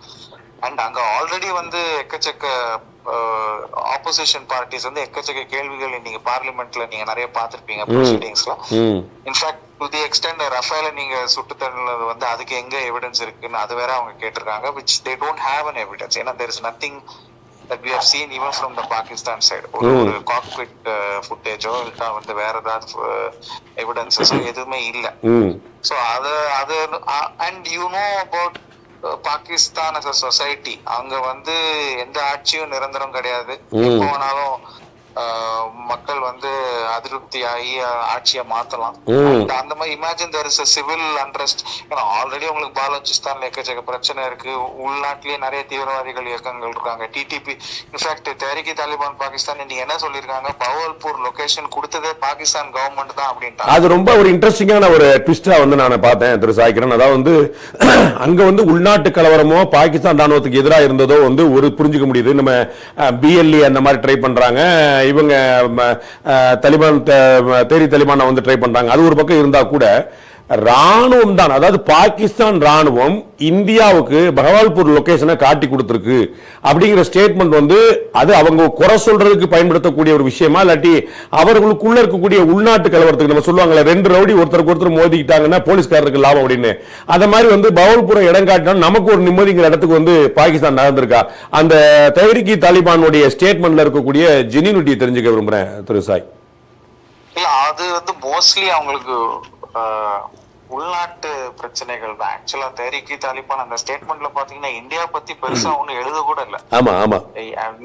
அண்ட் அங்க ஆல்ரெடி வந்து எக்கச்சக்க ஆப்போசிஷன் பார்ட்டிஸ் வந்து எக்கச்சக்க கேள்விகள் நீங்க பார்லிமெண்ட்ல நீங்க நிறைய பாத்திருப்பீங்க ப்ரொசீடிங்ஸ்ல. இன்ஃபேக்ட் டு தி எக்ஸ்டெண்ட் ரஃபேல நீங்க சுட்டு தள்ளினது வந்து அதுக்கு எங்க எவிடன்ஸ் இருக்குன்னு அது வேற அவங்க கேட்டிருக்காங்க, which they don't have an evidence. ஏன்னா there is nothing that we have seen even from the Pakistan side. ஒரு காக்பிட் ஃபுட்டேஜோ இல்ல வந்து வேற ஏதாவது எவிடன்ஸஸோ எதுவுமே இல்ல. சோ அது and you know about Pakistan as a society, அங்க வந்து எந்த ஆட்சியும் நிரந்தரம் கிடையாது. எப்போ வேணாலும் மக்கள் வந்து அதிருப்தி ஆகி ஆட்சியை மாத்தலாம். அந்த மாதிரி imagine there is a civil unrest. Already உங்களுக்கு பாலோச்சிஸ்தான்ல எக்கச்சக்க பிரச்சனை இருக்கு, உள்நாட்டிலேயே நிறைய தீவிரவாதிகள் இயக்கங்கள் இருக்காங்க. டிடிபி இன்ஃபேக்ட் தெஹ்ரிக் தாலிபான் பாகிஸ்தான் இன்னைக்கு என்ன சொல்லிருக்காங்க, பவல்பூர் லொகேஷன் கொடுத்ததே பாகிஸ்தான் கவர்மெண்ட் தான் அப்படின்ட்டு. அது ரொம்ப ஒரு இன்ட்ரெஸ்டிங்கான ஒரு ட்விஸ்டா வந்து நான் பார்த்தேன் திரு சாய்க்கிறேன். அதாவது வந்து அங்க வந்து உள்நாட்டு கலவரமோ பாகிஸ்தான் ராணுவத்துக்கு எதிராக இருந்ததோ வந்து ஒரு புரிஞ்சுக்க முடியுது. நம்ம பிஎல்இ அந்த மாதிரி ட்ரை பண்றாங்க, இவங்க தலிபான் தாலிபான் வந்து ட்ரை பண்றாங்க. அது ஒரு பக்கம் இருந்தா கூட ராணுவம் தான், அதாவது பாகிஸ்தான் ராணுவம் இந்தியாவுக்கு பகவால்பூர் லொகேஷனை காட்டி கொடுத்திருக்கு அப்படிங்கிற ஸ்டேட்மெண்ட் வந்து அது அவங்க குறை சொல்றதுக்கு பயன்படுத்தக்கூடிய ஒரு விஷயமா, இல்லாட்டி அவர்களுக்குள்ள இருக்கக்கூடிய உள்நாட்டு கலவரத்துக்கு நம்ம சொல்லுவாங்கல்ல, ரெண்டு ரவுடி ஒருத்தருக்கு ஒருத்தர் மோதிக்கிட்டாங்கன்னா போலீஸ்காரருக்கு லாபம் அப்படின்னு, அந்த மாதிரி வந்து பகவால்பூரை இடம் காட்டினா நமக்கு ஒரு நிம்மதிங்கிற இடத்துக்கு வந்து பாகிஸ்தான் நடந்திருக்கா? அந்த தெஹ்ரிக் தாலிபானுடைய ஸ்டேட்மெண்ட்ல இருக்கக்கூடிய ஜெனியூனிட்டி தெரிஞ்சுக்க விரும்புறேன் திரு சாய். இல்ல அது வந்து மோஸ்ட்லி அவங்களுக்கு உள்நாட்டு பிரச்சனைகள் தான். ஆக்சுவலா தெஹ்ரிக் தாலிபான் அந்த ஸ்டேட்மெண்ட்ல பாத்தீங்கன்னா இந்தியா பத்தி பெருசா ஒண்ணு எழுத கூட இல்ல. ஆமா ஆமா,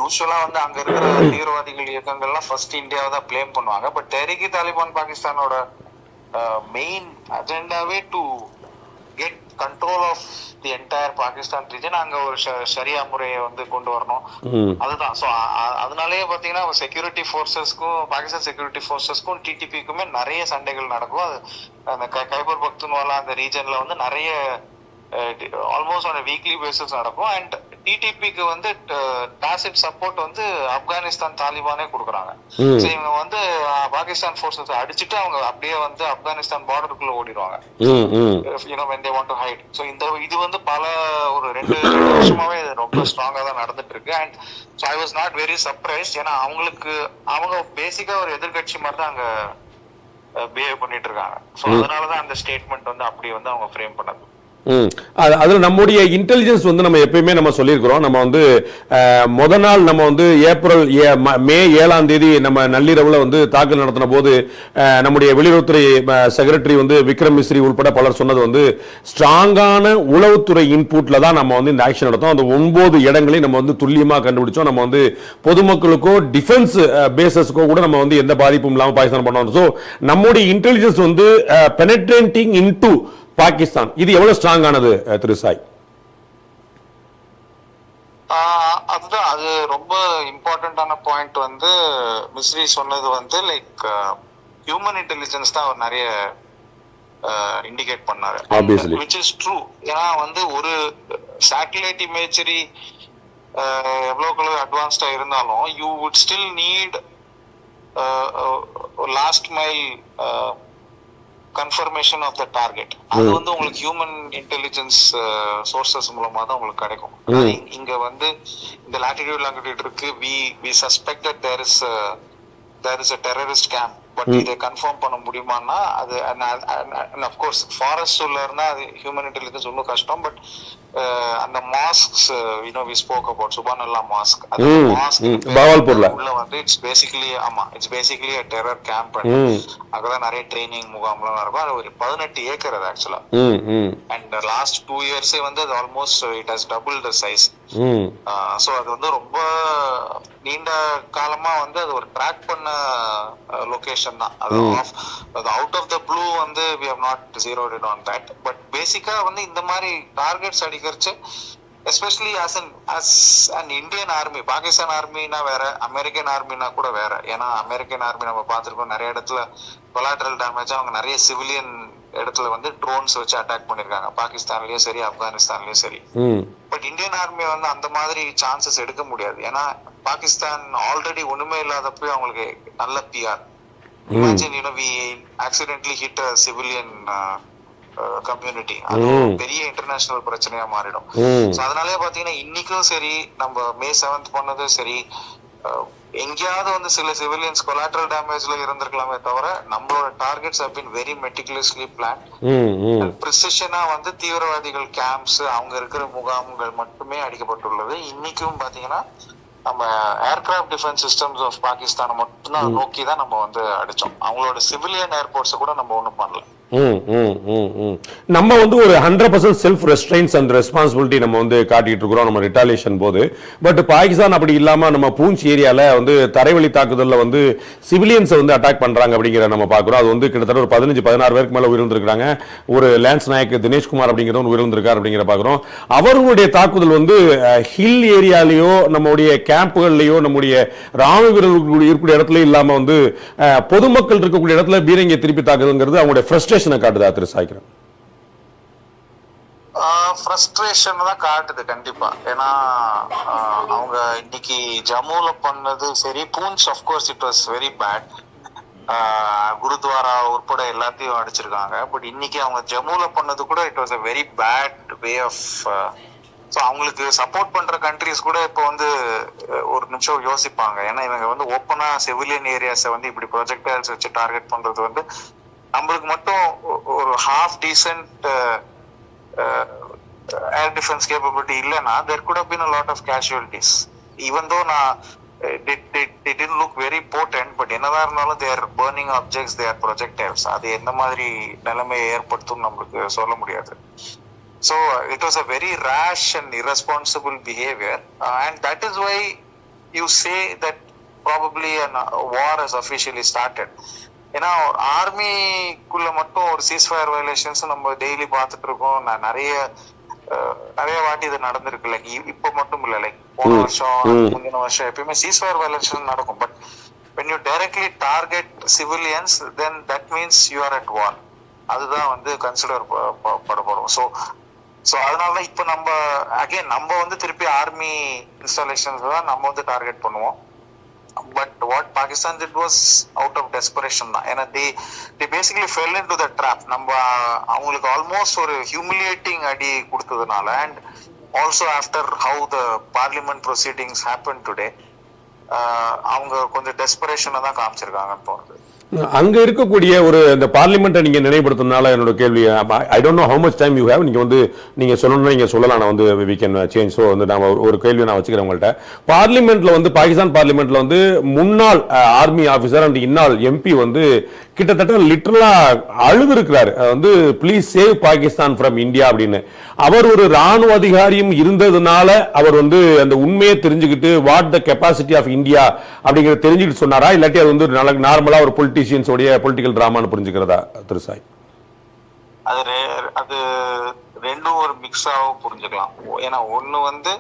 யூசுவலா வந்து அங்க இருக்கிற தீவிரவாதிகள் இயக்கங்கள்லாம் ஃபர்ஸ்ட் இந்தியாவை தான் பிளேம் பண்ணுவாங்க. பட் தெஹ்ரிக் தாலிபான் பாகிஸ்தானோட மெயின் அஜெண்டாவே to get control of the entire Pakistan region. அங்க ஒரு ஷரியா முறையை வந்து கொண்டு வரணும், அதுதான். சோ அதனாலேயே பாத்தீங்கன்னா செக்யூரிட்டி ஃபோர்ஸஸ்க்கும் பாகிஸ்தான் செக்யூரிட்டி ஃபோர்ஸஸ்க்கும் டிடிபிக்குமே நிறைய சண்டைகள் நடக்கும். அது அந்த கைபர் பக்துன்வாலா அந்த ரீஜன்ல வந்து நிறைய ஆல்மோஸ்ட் ஆன் வீக்லி பேசிஸ் நடக்கும். அண்ட் டிடிபிக்கு வந்து டாசிட் சப்போர்ட் வந்து ஆப்கானிஸ்தான் தாலிபானே கொடுக்குறாங்க. இவங்க வந்து பாகிஸ்தான் ஃபோர்ஸஸ் அடிச்சுட்டு அவங்க அப்படியே வந்து Afghanistan பார்டருக்குள்ள ஓடிடுவாங்க. when they want to hide. So இது வந்து பல ஒரு 2 வருஷமாவே ரொம்ப ஸ்ட்ராங்கா தான் நடந்துட்டு இருக்கு. And so I was not very surprised. ஏன்னா அவங்க பேசிக்கா ஒரு எதிர்கட்சி மாதிரி தான் அங்க பிஹேவ் பண்ணிட்டு இருக்காங்க. ஸோ அதனாலதான் அந்த ஸ்டேட்மெண்ட் வந்து அப்படி வந்து அவங்க ஃப்ரேம் பண்ணது. அதுல நம்முடைய இன்டெலிஜென்ஸ் வந்து நம்ம எப்பயுமே நம்ம சொல்லியிருக்கிறோம். நம்ம வந்து முத நாள் நம்ம வந்து மே 7ஆம் தேதி நம்ம நள்ளிரவுல வந்து தாக்குதல் நடத்தின போது நம்முடைய வெளியுறவுத்துறை செக்ரட்டரி வந்து விக்ரம் மிஸ்ரி உட்பட பலர் சொன்னது வந்து ஸ்ட்ராங்கான உளவுத்துறை இன்புட்ல தான் நம்ம வந்து இந்த ஆக்ஷன் நடத்தோம். அந்த 9 இடங்களையும் நம்ம வந்து துல்லியமா கண்டுபிடிச்சோம். நம்ம வந்து பொதுமக்களுக்கோ டிஃபென்ஸ் பேசஸ்க்கோ கூட நம்ம வந்து எந்த பாதிப்பும் இல்லாம பாகிஸ்தான் பண்ணோம். ஸோ நம்முடைய இன்டெலிஜென்ஸ் வந்து பெனட்ரேட்டிங் இன்டு பாகிஸ்தான் இது எவ்வளவு ஸ்ட்ராங் ஆனது திரு சாய்? அதுதான் அது ரொம்ப இம்பார்ட்டன்டான பாயிண்ட் வந்து மிஸ்ரி சொன்னது வந்து லைக் ஹியூமன் இன்டெலிஜென்ஸ் தான் அவர் நிறைய இண்டிகேட் பண்ணாரு. which is true. ஏன்னா வந்து ஒரு சேட்டலைட் இமேஜரி எவ்வளவு அட்வான்ஸ்டா இருந்தாலும் you would still need last mile confirmation of the target. அது வந்து உங்களுக்கு ஹியூமன் இன்டெலிஜென்ஸ் சோர்சஸ் மூலமா தான் உங்களுக்கு கிடைக்கும். இங்க வந்து இந்த லாட்டிடியூட் லாங்கிடியூட் இருக்கு. we suspect that there is a terrorist camp. But இதை கன்ஃபார்ம் பண்ண முடியுமான்னா அது அஃப்கோர்ஸ் ஃபாரஸ்ட் உள்ள இருந்தா அது ஹியூமன் இன்டெலிஜென்ஸ் இன்னும் கஷ்டம். பட் அந்த mosques we spoke about Subhanallah mosque, அது மாஸ்க் பவால்பூர்ல உள்ள வந்து it's basically a terror camp. அங்கதான் நிறைய ட்ரைனிங் முகாம்லாம் இருக்கும். அது ஒரு 18 ஏக்கர் அது ஆக்சுவலா. அண்ட் லாஸ்ட் 2 years வந்து அது almost it has double the size. So அது வந்து ரொம்ப நீண்ட காலமா வந்து அது ஒரு ட்ராக் பண்ண லொகேஷன் தான். அது அவுட் ஆஃப் த ப்ளூ வந்து we have not zeroed in on that. But basically வந்து இந்த மாதிரி டார்கெட்ஸ் அடிக்கிறச்சு especially as an Indian army, Pakistan ஆர்மினா வேற, அமெரிக்கன் ஆர்மினா கூட வேற. ஏன்னா அமெரிக்கன் ஆர்மி நம்ம பார்த்திருக்கோம் நிறைய இடத்துல கொலாட்ரல் டேமேஜ் அவங்க நிறைய சிவிலியன் இடத்துல வந்து ட்ரோன்ஸ் வச்சு அட்டாக் பண்ணிருக்காங்க, பாகிஸ்தான்லயும் சரி ஆப்கானிஸ்தான்லயும் சரி. பட் இந்தியன் ஆர்மி வந்து அந்த மாதிரி சான்சஸ் எடுக்க முடியாது. ஏன்னா பாகிஸ்தான் ஆல்ரெடி ஒண்ணுமே இல்லாதப்போ அவங்களுக்கு நல்ல PR. Imagine we accidentally hit a civilian community, அது பெரிய இன்டர்நேஷனல் பிரச்சனையா மாறிடும். அதனாலே பாத்தீங்கன்னா இன்னைக்கும் சரி நம்ம May 7th பண்ணதும் சரி எங்கேயாவது வந்து சில சிவிலியன்ஸ் கொலாட்ரல் டேமேஜ்ல இருந்திருக்கலாமே தவிர நம்மளோட targets have been very meticulously planned. பிரிசிஷனா வந்து தீவிரவாதிகள் கேம்ப்ஸ் அவங்க இருக்கிற முகாம்கள் மட்டுமே அடிக்கப்பட்டுள்ளது. இன்னைக்கும் பாத்தீங்கன்னா நம்ம ஏர்கிராஃப்ட் டிஃபென்ஸ் சிஸ்டம்ஸ் ஆஃப் பாகிஸ்தானை மட்டும்தான் நோக்கி தான் நம்ம வந்து அடிச்சோம். அவங்களோட சிவிலியன் ஏர்போர்ட்ஸ் கூட நம்ம ஒண்ணும் பண்ணல. நம்ம வந்து ஒரு 100% செல்ஃப் ரெஸ்ட்ரெயின்ஸ் அண்ட் ரெஸ்பான்சிபிலிட்டி நம்ம வந்து காட்டிட்டு இருக்கிறோம் நம்ம ரிட்டாலியேஷன் போது. பட் பாகிஸ்தான் அப்படி இல்லாம நம்ம பூஞ்ச் ஏரியால வந்து தரைவழி தாக்குதல்ல வந்து சிவிலியன்ஸை வந்து அட்டாக் பண்றாங்க அப்படிங்கிற நம்ம பாக்குறோம். அது வந்து கிட்டத்தட்ட ஒரு 15-16 பேருக்கு மேல உயிரிழந்திருக்காங்க. ஒரு லேன்ஸ் நாயக் தினேஷ்குமார் அப்படிங்கிறவங்க உயிரிழந்திருக்காரு அப்படிங்கிற பாக்குறோம். அவர்களுடைய தாக்குதல் வந்து ஹில் ஏரியாலேயோ நம்முடைய கேம்புகள்லயோ நம்முடைய ராணுவ வீரர்கள் இருக்கக்கூடிய இடத்துல இல்லாம வந்து பொதுமக்கள் இருக்கக்கூடிய இடத்துல பீரங்கியை திருப்பி தாக்குதுங்கிறது அவங்களுடைய ஃப்ரஸ்ட்ரேஷனை காட்டுதா திரு சாய்க்கிறேன்? ஃப்ரஸ்ட்ரேஷன் தான் காட்டுது கண்டிப்பா. ஏன்னா அவங்க இன்னைக்கு ஜம்முல பண்ணது சரி, Poonch of course it was very bad. Gurdwara உட்பட எல்லாத்தையும் அடிச்சிருக்காங்க. பட் இன்னைக்கு அவங்க ஜம்முல பண்ணது கூட it was a very bad way of so அவங்களுக்கு சப்போர்ட் பண்ற கண்ட்ரிஸ் கூட இப்போ வந்து ஒரு நிமிஷம் யோசிப்பாங்க. ஏன்னா இவங்க வந்து ஓப்பனா சிவிலியன் ஏரியாஸை வந்து இப்படி ப்ரொஜெக்டைல்ஸ் வச்சு டார்கெட் பண்றது வந்து நம்மளுக்கு மட்டும் ஒரு half decent air defence capability இல்லைன்னா there could have been a lot of casualties. Even though it didn't look very potent, but என்னதான் இருந்தாலும் they are burning objects, they are projectiles. அது எந்த மாதிரி நிலைமையை ஏற்படுத்தும் நம்மளுக்கு சொல்ல முடியாது. So it was a very rash and irresponsible behavior, and that is why you say that probably a war has officially started. ஏன்னா ஆர்மிக்குள்ள மட்டும் ஒரு சீஸ்ஃபயர் வயலேஷன்ஸ் நம்ம டெய்லி பார்த்துட்டு இருக்கோம். நிறைய வாட்டி இது நடந்திருக்கு. லைக் இப்ப மட்டும் இல்ல, லைக் போன வருஷம் முந்தின வருஷம் எப்பயுமே சீஸ்ஃபயர் வயலேஷன் நடக்கும். But when you directly target civilians, then that means you are at war. அதுதான் வந்து கன்சிடர் பண்ணப்படும். ஸோ ஸோ அதனாலதான் இப்ப நம்ம வந்து திருப்பி ஆர்மி இன்ஸ்டாலேஷன்ஸ் தான் நம்ம வந்து டார்கெட் பண்ணுவோம். But what Pakistan did was out of desperation தான். ஏன்னா they basically fell into the trap. நம்ம அவங்களுக்கு ஆல்மோஸ்ட் ஒரு ஹியூமிலியேட்டிங் அடி கொடுத்ததுனால, and also after how the parliament proceedings happen today, அவங்க கொஞ்சம் டெஸ்பரேஷனை தான் காமிச்சிருக்காங்கன்னு தோணுது. அங்க இருக்கக்கூடிய ஒரு இந்த பார்லிமெண்ட்டை நீங்க நினைவுபடுத்தினால என்னோட கேள்வி, I don't know how much time you have, நீங்க வந்து நீங்க சொல்லணும்னா நீங்க சொல்லலாம், நான் வந்து வி கேன் சேஞ்ச். ஸோ வந்து நான் ஒரு கேள்வி நான் வச்சுக்கிறேன் உங்கள்கிட்ட. பார்லிமெண்ட்ல வந்து பாகிஸ்தான் பார்லிமெண்ட்ல வந்து முன்னாள் ஆர்மி ஆஃபீஸர் அண்ட் இன்னாள் எம்பி வந்து கிட்டத்தட்ட லிட்டரலா அழுது இருக்கிறாரு, வந்து please save Pakistan from India அப்படின்னு. அவர் ஒரு ராணுவ அதிகாரியும் இருந்ததுனால அவர் வந்து அந்த உண்மையை தெரிஞ்சுக்கிட்டு what the capacity of India அப்படிங்கறத தெரிஞ்சுக்கிட்டு சொன்னாரா, இல்லாட்டி அது வந்து நார்மலா ஒரு பொலிட்டீஷியன்ஸ் உடைய பொலிட்டிக்கல் டிராமான்னு புரிஞ்சுக்கிறதா திரு சாய்? அது ரெண்டும் ஒரு மிக்ஸாவும் புரிஞ்சுக்கலாம். ஏன்னா ஒண்ணு வந்து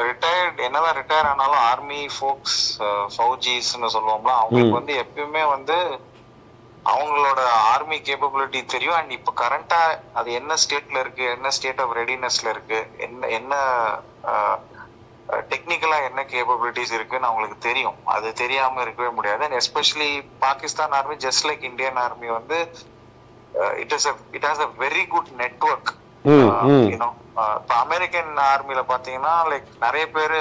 ரிட்டையர்ட், என்னதான் ரிட்டையர் ஆனாலும் ஆர்மி ஃபோக்ஸ் ஃபௌஜிஸ்ன்னு சொல்லுவோம்ல, அவங்களுக்கு வந்து எப்பயுமே வந்து அவங்களோட ஆர்மி கேப்பபிலிட்டி தெரியும். அண்ட் இப்ப கரண்டா அது என்ன ஸ்டேட்ல இருக்கு, என்ன ஸ்டேட் ஆஃப் ரெடினஸ்ல இருக்கு, என்ன டெக்னிக்கலா என்ன கேப்பபிலிட்டிஸ் இருக்குன்னு அவங்களுக்கு தெரியும். அது தெரியாம இருக்கவே முடியாது. And especially Pakistan army just like Indian army வந்து it has a very good network. You know இப்ப அமெரிக்கன் ஆர்மில பாத்தீங்கன்னா லைக் நிறைய பேரு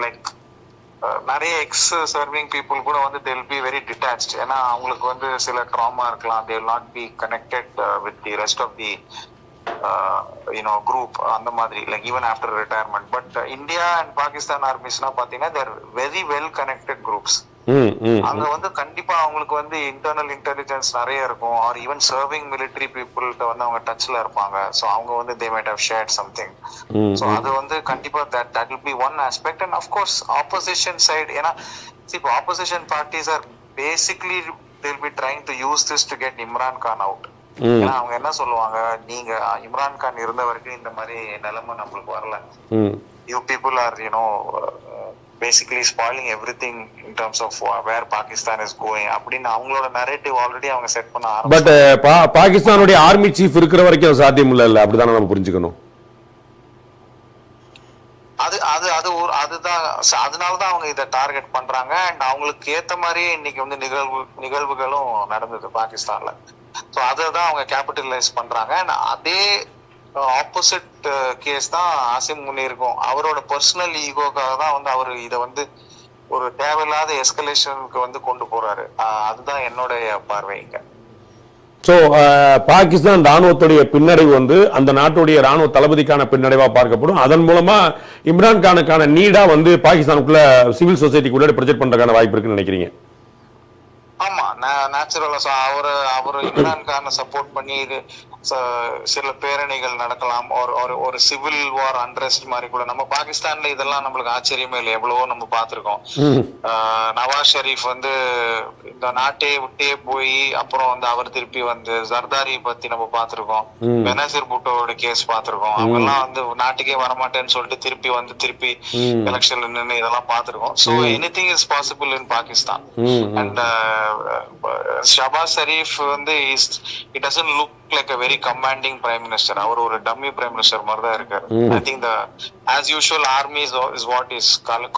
லைக் நிறைய எக்ஸ் சர்விங் பீப்புள் கூட வந்து they'll be very detached. ஏன்னா அவங்களுக்கு வந்து சில ட்ராமா இருக்கலாம், they will not be connected with the rest of the group, அந்த மாதிரி like even after retirement. But India and Pakistan ஆர்மிஸ்னா பாத்தீங்கன்னா they're very well connected groups. அங்க வந்து கண்டிப்பா அவங்களுக்கு வந்து இன்டர்னல் இன்டெலிஜென்ஸ் நிறைய இருக்கும், ஆர் ஈவன் சர்விங் மிலிட்டரி பீப்புள்கிட்ட வந்து அவங்க டச்ல இருப்பாங்க. ஸோ அவங்க வந்து they might have shared something. So அது வந்து கண்டிப்பா that will be one aspect. And of course opposition side, ஏன்னா இப்போ opposition parties are basically they will be trying to use this to get Imran Khan out. ஏன்னா அவங்க என்ன சொல்லுவாங்க, நீங்க இம்ரான் கான் இருந்த வரைக்கும் இந்த மாதிரி நிலைமை நம்மளுக்கு வரல, you people are basically spoiling everything in terms of where Pakistan is going அப்படின்னு அவங்களோட நரேட்டிவ் ஆல்ரெடி அவங்க செட் பண்ண ஆரம்பிச்சாங்க. பட் பாகிஸ்தானுடைய ஆர்மி சீஃப் இருக்கிற வரைக்கும் சாத்தியம் இல்ல, அப்படிதானே நம்ம புரிஞ்சுக்கணும். அதுதான் அதனாலதான் அவங்க இதை டார்கெட் பண்றாங்க. அண்ட் அவங்களுக்கு ஏத்த மாதிரி இன்னைக்கு வந்து நிகழ்வுகளும் நடந்தது பாகிஸ்தான்ல. ஸோ அதை தான் அவங்க கேபிட்டலைஸ் பண்றாங்க. அண்ட் அதே ஆப்போசிட் கேஸ் தான் ஆசிம் முனீருக்கும். அவரோட பர்சனல் ஈகோக்காக தான் வந்து அவர் இதை வந்து ஒரு தேவையில்லாத எஸ்கலேஷனுக்கு வந்து கொண்டு போறாரு. அதுதான் என்னுடைய பார்வை இங்க. சோ பாகிஸ்தான் ராணுவத்துடைய பின்னடைவு வந்து அந்த நாட்டுடைய ராணுவ தளபதிக்கான பின்னடைவா பார்க்கப்படும். அதன் மூலமா இம்ரான் கானுக்கான நீடா வந்து பாகிஸ்தானுக்குள்ள சிவில் சொசைட்டிக்குள்ள ப்ரொஜெக்ட் பண்றதுக்கான வாய்ப்பு இருக்குன்னு நினைக்கிறீங்க? ஆமா, நேச்சுரலா அவரு இம்ரான் கானை சப்போர்ட் பண்ணி சில பேரணிகள் நடக்கலாம், ஒரு சிவில் வார் அன்ரெஸ்ட் மாதிரி கூட. நம்ம பாகிஸ்தான்ல இதெல்லாம் நம்மளுக்கு ஆச்சரியமே இல்லை, எவ்வளவோ நம்ம பார்த்திருக்கோம். நவாஸ் ஷெரீப் வந்து இந்த நாட்டே விட்டே போய் அப்புறம் வந்து அவர் திருப்பி வந்து ஜர்தாரி பத்தி நம்ம பார்த்திருக்கோம், பெனசீர் பூட்டோட கேஸ் பார்த்திருக்கோம். அவங்க எல்லாம் வந்து நாட்டுக்கே வரமாட்டேன்னு சொல்லிட்டு திருப்பி எலெக்ஷன்ல நின்று இதெல்லாம் பார்த்திருக்கோம். So anything is possible in Pakistan. And Shahbaz Sharif வந்து it doesn't look like a very commanding prime minister. அவர் ஒரு டம்மி பிரைம் மினிஸ்டர் மாதிரி தான் இருக்காரு. I think the as usual army is what is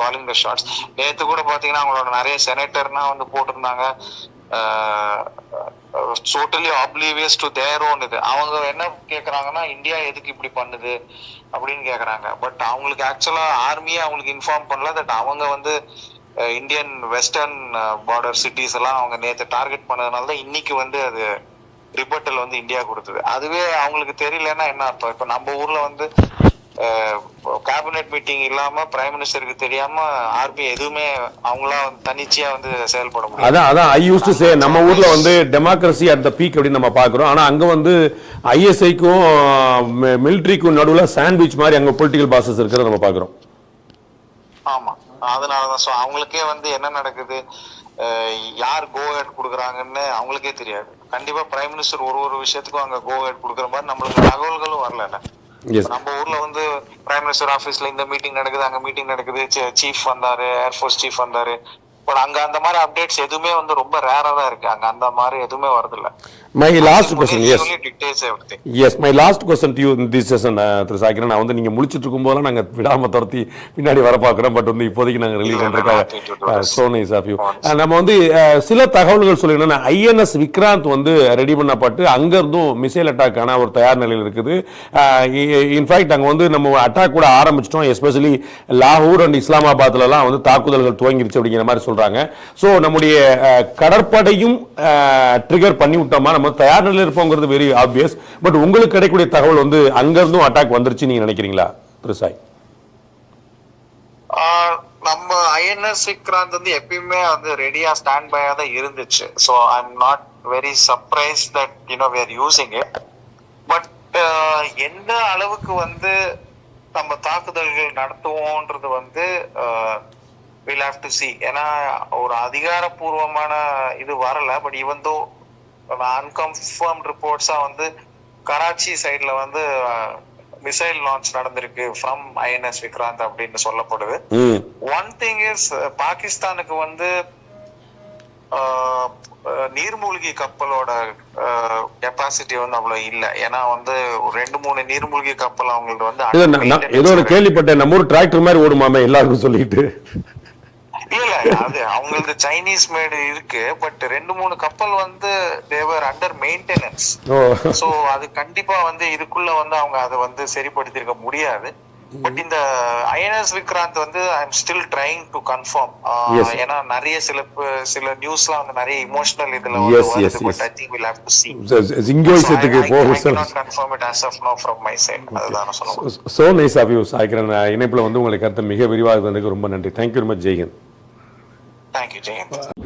calling the shots. நேத்து கூட பாத்தீங்கன்னா அவங்களோட நிறைய செனேட்டர்னா வந்து போட்டிருந்தாங்க totally oblivious to their own. இது அவங்க என்ன கேக்குறாங்கன்னா, இந்தியா எதுக்கு இப்படி பண்ணுது அப்படின்னு கேக்குறாங்க. பட் அவங்களுக்கு ஆக்சுவலா ஆர்மியே அவங்களுக்கு இன்ஃபார்ம் பண்ணல தட் அவங்க வந்து இந்தியன் வெஸ்டர்ன் பார்டர் சிட்டிஸ் எல்லாம் அவங்க நேத்து டார்கெட் பண்ணதுனால தான் இன்னைக்கு வந்து அது ரிப்போர்ட்டல் வந்து இந்தியா கொடுத்தது. அதுவே அவங்களுக்கு தெரியலன்னா என்ன அர்த்தம்? இப்ப நம்ம ஊர்ல வந்து கேபினெட் மீட்டிங் இல்லாம பிரைம் மினிஸ்டருக்கு தெரியாம ஆர்மி எதுவுமே அவங்களா தனிச்சையா வந்து செயல்பட முடியும். அதான் ஐ யூஸ்ட் டு சே, நம்ம ஊர்ல வந்து டெமோக்ரஸி அட் த பீக் அப்படின்னு நம்ம பாக்குறோம். ஆனா அங்க வந்து ஐஎஸ்ஐக்கும் மிலிட்டரிக்கும் நடுவுல சாண்ட்விச் மாதிரி அங்க பொலிட்டிக்கல் பாசஸ் இருக்கிறத நம்ம பாக்குறோம். ஆமா, அதனாலதான் சோ அவங்களுக்கே வந்து என்ன நடக்குது, யார் கோ ஹெட் கொடுக்குறாங்கன்னு அவங்களுக்கே தெரியாது. கண்டிப்பா பிரைம் மினிஸ்டர் ஒரு விஷயத்துக்கும் அங்க கோ ஹெட் கொடுக்குற மாதிரி நம்மளுக்கு தகவல்களும் வரல. நம்ம ஊர்ல வந்து பிரைம் மினிஸ்டர் ஆபீஸ்ல இந்த மீட்டிங் நடக்குது, அங்க மீட்டிங் நடக்குது, சீஃப் வந்தாரு, ஏர்ஃபோர்ஸ் சீஃப் வந்தாரு. பட் அங்க அந்த மாதிரி அப்டேட்ஸ் எதுவுமே வந்து ரொம்ப ரேரா தான் இருக்கு. அங்க அந்த மாதிரி எதுவுமே வரது இல்ல. My last question, yes. Dictates everything. Yes, my last question to you in this session, திரு சாய்கிரன், நான் வந்து நீங்க முழிச்சிட்டு இருக்கும்போதெல்லாம் நாங்க விடாம துரத்தி பின்னாடி வர பார்க்குறோம். பட் வந்து இப்போதைக்கு நாங்க ரிலீவ் பண்றதுக்காக so nice of you. நம்ம வந்து சில தகவல்கள் சொல்லிங்கன்னா INS விக்ராந்த் வந்து ரெடி பண்ணப்பட்டு அங்க இருந்தும் மிசைல் அட்டாக்கான ஒரு தயார் நிலையில் இருக்குது. இன்ஃபேக்ட் அங்க வந்து நம்ம அட்டாக் கூட ஆரம்பிச்சிட்டோம். எஸ்பெஷலி லாகூர் அண்ட் இஸ்லாமாபாத்ல எல்லாம் வந்து தாக்குதல்கள் துவங்கிருச்சு அப்படிங்கிற மாதிரி சொல்றாங்க. ஸோ நம்முடைய கடற்படையும் ட்ரிகர் பண்ணி விட்டோமா, நம்ம தயார் நிலையில் இருப்போங்கிறது வெரி ஆப்வியஸ். பட் உங்களுக்கு கிடைக்கக்கூடிய தகவல் வந்து அங்க இருந்தும் அட்டாக் வந்துருச்சு நீங்க நினைக்கிறீங்களா திரு சாய்? நம்ம INS விக்ராந்த் வந்து எப்பயுமே வந்து ரெடியா ஸ்டாண்ட் பையா தான் இருந்துச்சு. So I am not very surprise that we are using it. But எந்த அளவுக்கு வந்து நம்ம தாக்குதல்கள் நடத்துவோன்றது வந்து we'll have to see. ஏன்னா ஒரு அதிகாரப்பூர்வமான இது வரல. பட் ஈவன் தோ அன்கன்ஃபர்ம்ட் ரிப்போர்ட்ஸா வந்து கராச்சி சைட்ல வந்து மிசைல் லான்ச் நடந்திருக்கு ஃப்ரம் INS விக்ராந்த் அப்படின்னு சொல்லப்படுது. ஒன் திங் இஸ் பாகிஸ்தானுக்கு வந்து நீர்மூழ்கி கப்பலோட கெப்பாசிட்டி வந்து அவ்வளவு இல்ல. ஏன்னா வந்து 2-3 நீர்மூழ்கி கப்பல் அவங்களுக்கு வந்து ஏதோ ஒரு கேள்விப்பட்டேன், நம்ம ஒரு டிராக்டர் மாதிரி ஓடுமாமே எல்லாருக்கும் சொல்லிட்டு. இல்ல அது அவங்களுக்கு சைனீஸ் மேடு இருக்கு. பட் 2-3 கப்பல் வந்து தேவர் அண்டர் மெயின்டெனன்ஸ். சோ அது கண்டிப்பா வந்து இதுக்குள்ள வந்து அவங்க அதை வந்து சரிப்படுத்திருக்க முடியாது. பட் இந்த INS விக்ராந்த் வந்து I am still trying to confirm. ஏன்னா நிறைய சில நியூஸ்லாம் வந்து நிறைய இமோஷனல் இதுல வந்து but I think we'll have to see. ஜிங்கோயிசத்துக்கு போகும் sir. I cannot confirm it as of now from my side. அதுதான் நான் சொல்லுவேன். So nice of you Saikiran. இணைப்புல வந்து உங்களுக்கு கருத்து மிக விரிவாக இருந்ததுக்கு ரொம்ப நன்றி. Thank you very much. Jai Hind. Thank you, Jay Hind.